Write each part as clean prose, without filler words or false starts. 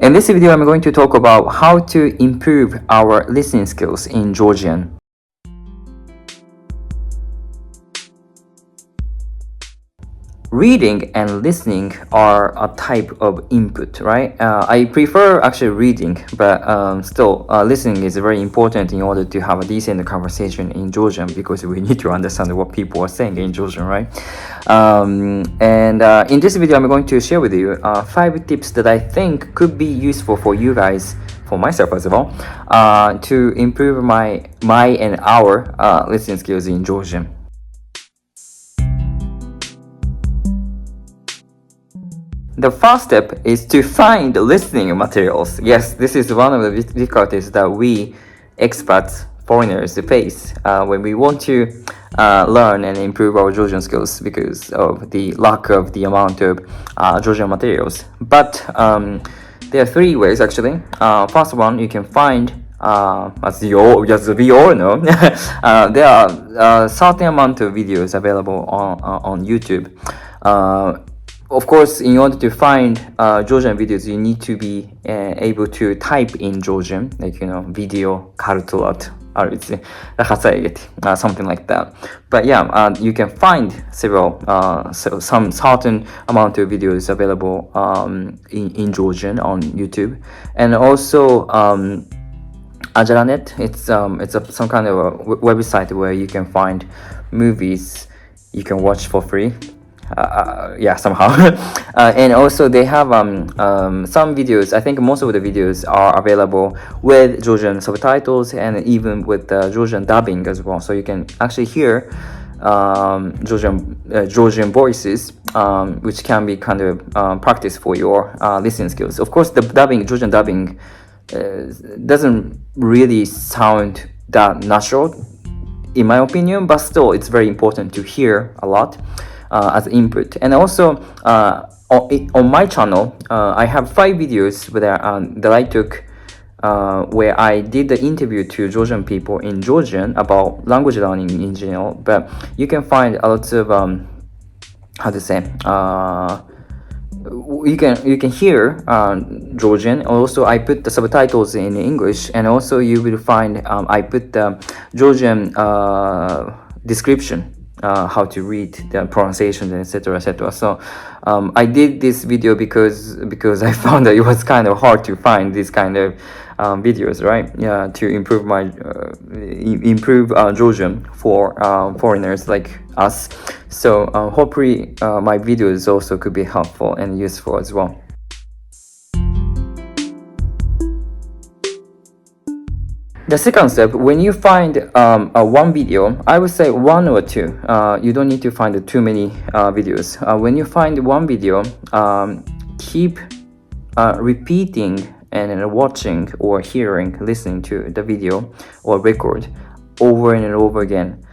In this video, I'm going to talk about how to improve our listening skills in Georgian. Reading and listening are a type of input, right? I prefer actually reading, but still listening is very important in order to have a decent conversation in Georgian because we need to understand what people are saying in Georgian, right? In this video, I'm going to share with you 5 tips that I think could be useful for you guys, for myself as well, to improve my and our listening skills in Georgian. The first step is to find listening materials. Yes, this is one of the difficulties that we expats, foreigners face when we want to learn and improve our Georgian skills because of the lack of the amount of Georgian materials. But there are 3 ways actually. First one, you can find as we all know, there are a certain amount of videos available on YouTube. Of course, in order to find Georgian videos, you need to be able to type in Georgian, like, video, calculate, something like that. But yeah, you can find some certain amount of videos available in Georgian on YouTube. And also, Ajaranet, it's some kind of a website where you can find movies you can watch for free. Somehow. And also they have some videos. I think most of the videos are available with Georgian subtitles and even with Georgian dubbing as well. So you can actually hear Georgian voices, which can be kind of practice for your listening skills. Of course, the Georgian dubbing doesn't really sound that natural, in my opinion, but still it's very important to hear a lot as input. And also on my channel, I have 5 videos that I took where I did the interview to Georgian people in Georgian about language learning in general. But you can find a lot of you can hear Georgian. Also, I put the subtitles in English, and also you will find I put the Georgian description, how to read the pronunciation, etc., etc. So I did this video because I found that it was kind of hard to find this kind of videos, right? Yeah, to improve my Georgian for foreigners like us. So hopefully my videos also could be helpful and useful as well. The second step, when you find one video, I would say 1 or 2. You don't need to find too many videos. When you find one video, keep repeating and watching or listening to the video or record over and over again.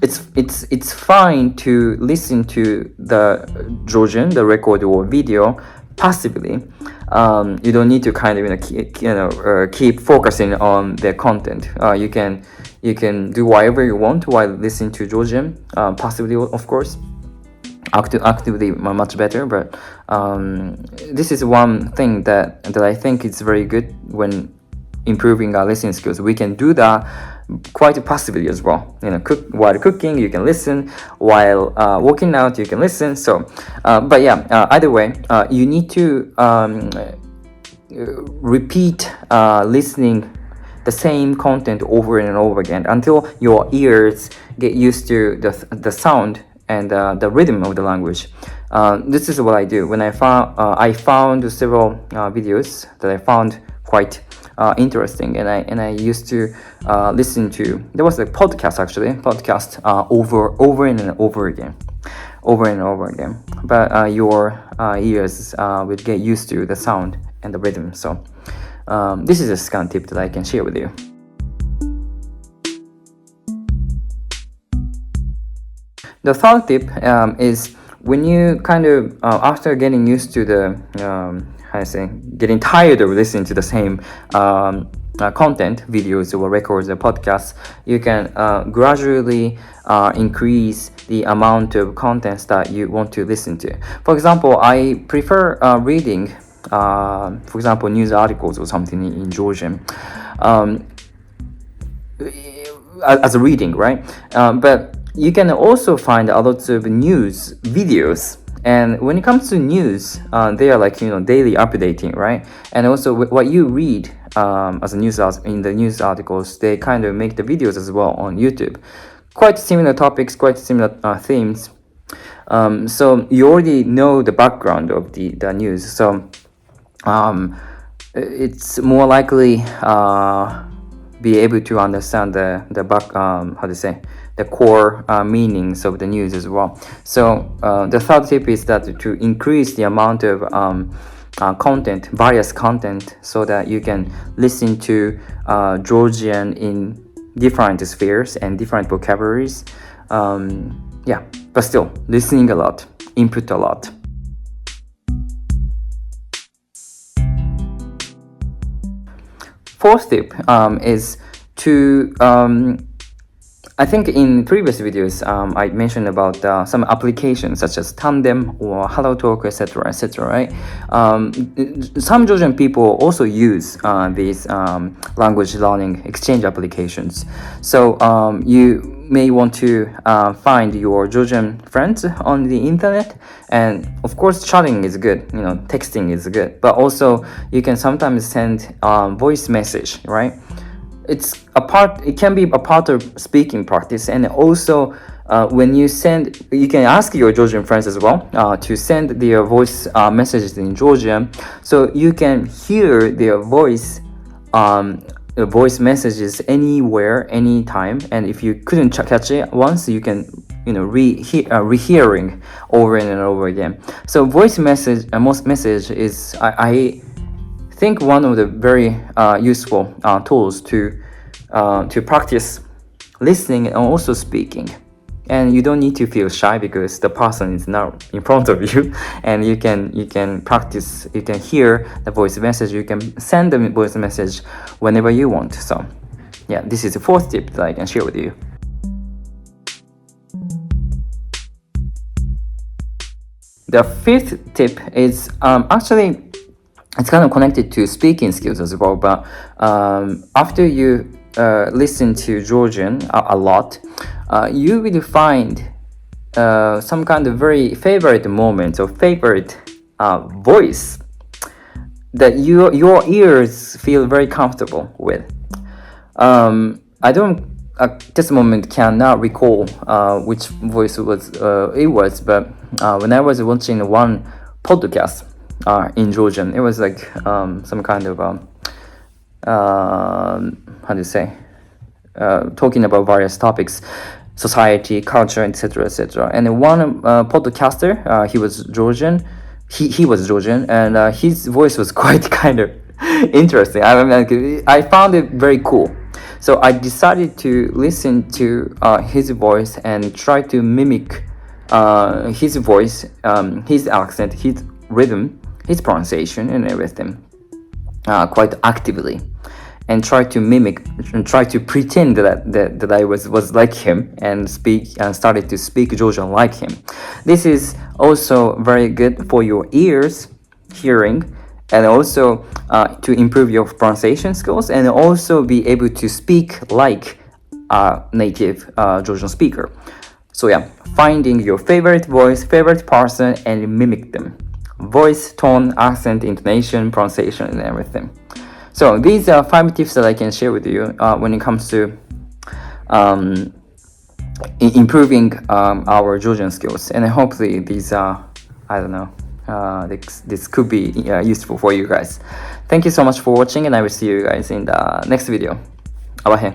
It's fine to listen to the Georgian, the record or video passively. You don't need to kind of keep focusing on the content. You can do whatever you want while listening to Georgian, passively, of course. Actively much better, but this is one thing that I think is very good when improving our listening skills. We can do that quite passively as well. While cooking, you can listen. While working out, you can listen. So, but yeah, either way, you need to repeat listening the same content over and over again until your ears get used to the sound and the rhythm of the language. This is what I do. When I found several videos that I found quite interesting, and I used to listen to. There was a podcast over and over again. But your ears will get used to the sound and the rhythm. So this is a second tip that I can share with you. The third tip is when you kind of after getting used to the getting tired of listening to the same content, videos or records or podcasts, you can gradually increase the amount of contents that you want to listen to. For example, I prefer reading for example, news articles or something in Georgian, as a reading, right? But you can also find a lot of news videos. And when it comes to news, they are like, daily updating, right? And also what you read as a in the news articles, they kind of make the videos as well on YouTube. Quite similar topics, quite similar themes. So you already know the background of the news. So it's more likely be able to understand the back, the core meanings of the news as well. So the third tip is that to increase the amount of content, various content, so that you can listen to Georgian in different spheres and different vocabularies. But still, listening a lot, input a lot. Fourth tip is to I think in previous videos I mentioned about some applications such as Tandem or HelloTalk, etc., etc. Right? Some Georgian people also use these language learning exchange applications. So you may want to find your Georgian friends on the internet, and of course chatting is good, texting is good, but also you can sometimes send voice message, right? It can be a part of speaking practice, and also when you send, you can ask your Georgian friends as well to send their voice messages in Georgian, so you can hear their voice messages anywhere, anytime, and if you couldn't catch it once, you can rehearing over and over again. So voice message is I think one of the very useful tools to practice listening and also speaking. And you don't need to feel shy because the person is not in front of you, and you can practice. You can hear the voice message. You can send the voice message whenever you want. So, yeah, this is the fourth tip that I can share with you. The fifth tip is actually it's kind of connected to speaking skills as well. But after you listen to Georgian a lot, you will find some kind of very favorite moment or favorite voice that your ears feel very comfortable with. I don't at this moment cannot recall which voice it was, but when I was watching one podcast in Georgian, it was like some kind of talking about various topics, society, culture, etc., etc. And one podcaster, he was Georgian. He was Georgian, and his voice was quite kind of interesting. I found it very cool. So I decided to listen to his voice and try to mimic his voice, his accent, his rhythm, his pronunciation, and everything quite actively, and try to mimic and try to pretend that I was like him and started to speak Georgian like him. This is also very good for your ears, hearing, and also to improve your pronunciation skills, and also be able to speak like a native Georgian speaker. So yeah, finding your favorite voice, favorite person, and mimic them. Voice, tone, accent, intonation, pronunciation, and everything. So these are 5 tips that I can share with you when it comes to improving our Georgian skills. And hopefully these are, this could be useful for you guys. Thank you so much for watching, and I will see you guys in the next video. Abahe.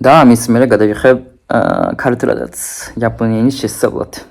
Da, Miss Melaga, da you have Kartuladas, Japanese Sabot.